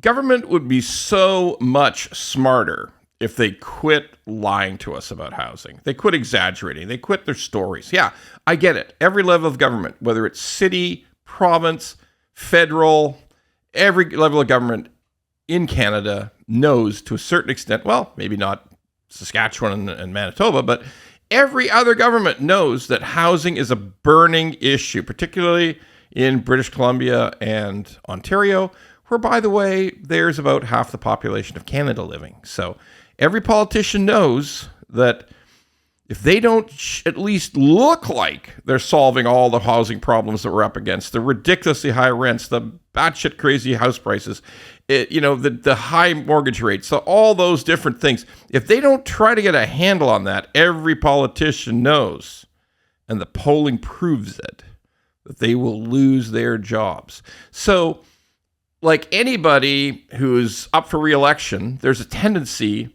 Government would be so much smarter if they quit lying to us about housing. They quit exaggerating. They quit their stories. Yeah, I get it. Every level of government, whether it's city, province, federal, every level of government in Canada knows to a certain extent, well, maybe not Saskatchewan and Manitoba, but every other government knows that housing is a burning issue, particularly in British Columbia and Ontario, where, by the way, there's about half the population of Canada living. So every politician knows that if they don't at least look like they're solving all the housing problems that we're up against, the ridiculously high rents, the batshit crazy house prices, the high mortgage rates, so all those different things, if they don't try to get a handle on that, every politician knows, and the polling proves it, that they will lose their jobs. So, like anybody who's up for re-election, there's a tendency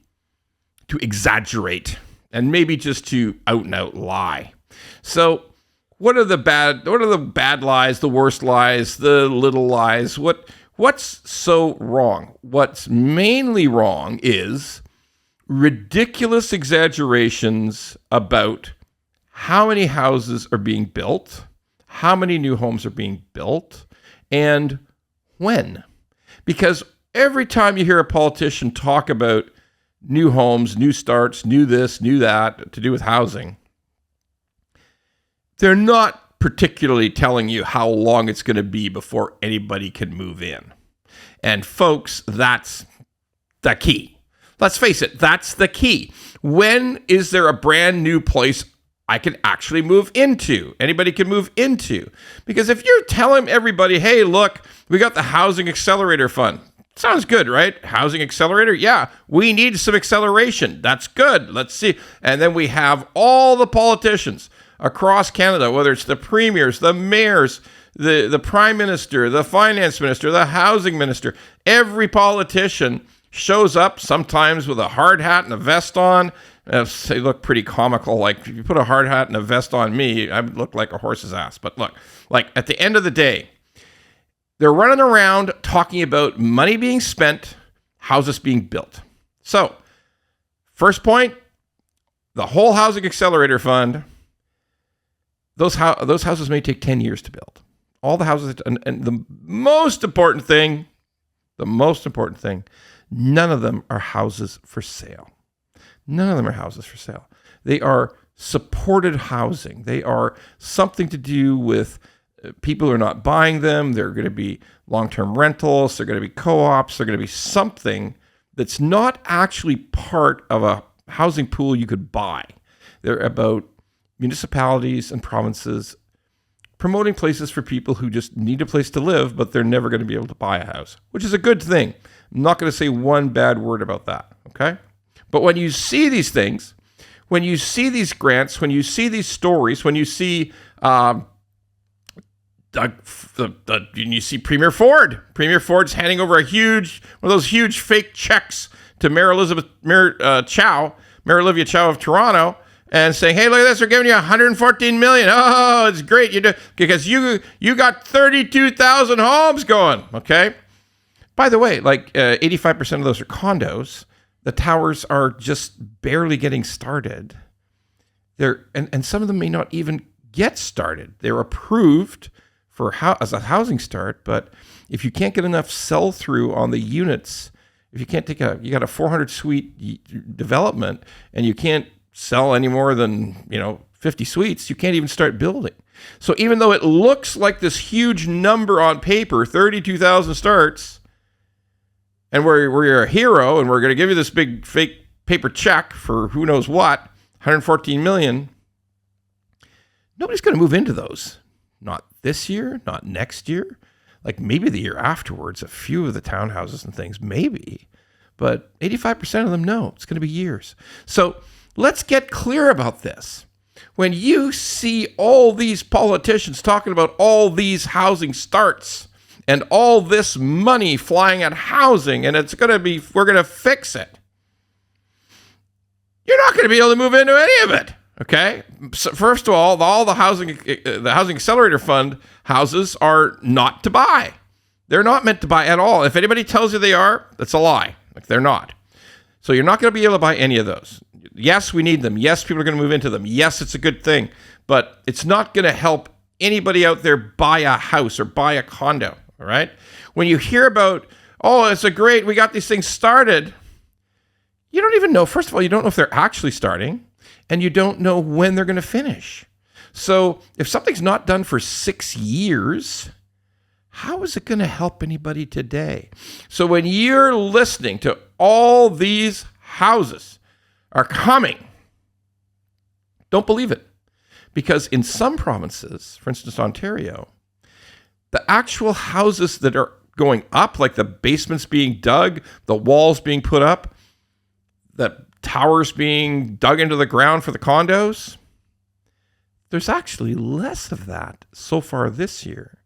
to exaggerate and maybe just to out and out lie. So what are the bad lies, the worst lies, the little lies? What's so wrong? What's mainly wrong is ridiculous exaggerations about how many houses are being built, how many new homes are being built, and when. Because every time you hear a politician talk about new homes, new starts, new this, new that, to do with housing, they're not particularly telling you how long it's going to be before anybody can move in. And folks, that's the key. Let's face it, that's the key. When is there a brand new place I can actually move into? Anybody can move into. Because if you're telling everybody, hey, look, we got the Housing Accelerator Fund. Sounds good, right? Housing Accelerator? Yeah, we need some acceleration. That's good. Let's see. And then we have all the politicians across Canada, whether it's the premiers, the mayors, the prime minister, the finance minister, the housing minister. Every politician shows up, sometimes with a hard hat and a vest on. They look pretty comical. Like, if you put a hard hat and a vest on me, I would look like a horse's ass. But look, like at the end of the day, they're running around talking about money being spent, houses being built. So, first point, the whole Housing Accelerator Fund, those houses may take 10 years to build. All the houses, and the most important thing, none of them are houses for sale. None of them are houses for sale. They are supported housing. They are something to do with people who are not buying them. They're going to be long-term rentals. They're going to be co-ops. They're going to be something that's not actually part of a housing pool you could buy. They're about municipalities and provinces promoting places for people who just need a place to live, but they're never going to be able to buy a house, which is a good thing. I'm not going to say one bad word about that, okay? But when you see these things, when you see these grants, when you see these stories, when you see you see Premier Ford's handing over one of those huge fake checks to Mayor Olivia Chow of Toronto, and saying, hey, look at this, we're giving you $114 million. Oh, it's great. Because you got 32,000 homes going, okay? By the way, like 85% of those are condos. The towers are just barely getting started. And some of them may not even get started. They're approved as a housing start, but if you can't get enough sell through on the units, if you can't you got a 400 suite development and you can't sell any more than 50 suites, you can't even start building. So even though it looks like this huge number on paper, 32,000 starts, and we're a hero and we're going to give you this big fake paper check for who knows what, 114 million, nobody's going to move into those. Not this year, not next year, like maybe the year afterwards, a few of the townhouses and things, maybe, but 85% of them, no, it's going to be years. So let's get clear about this. When you see all these politicians talking about all these housing starts and all this money flying at housing, and we're going to fix it, you're not going to be able to move into any of it. Okay. So first of all the Housing Accelerator Fund houses are not to buy. They're not meant to buy at all. If anybody tells you they are, that's a lie. Like, they're not. So you're not going to be able to buy any of those. Yes, we need them. Yes, people are going to move into them. Yes, it's a good thing. But it's not going to help anybody out there buy a house or buy a condo, all right? When you hear about, oh, we got these things started, you don't even know. First of all, you don't know if they're actually starting, and you don't know when they're going to finish. So if something's not done for 6 years, how is it going to help anybody today? So when you're listening to all these houses are coming, don't believe it. Because in some provinces, for instance, Ontario, the actual houses that are going up, like the basements being dug, the walls being put up, the towers being dug into the ground for the condos, there's actually less of that so far this year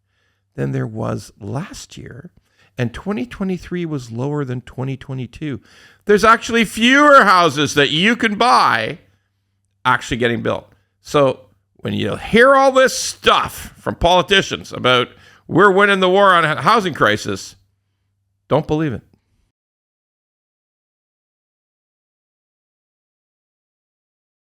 than there was last year. And 2023 was lower than 2022. There's actually fewer houses that you can buy actually getting built. So when you hear all this stuff from politicians about we're winning the war on a housing crisis, don't believe it.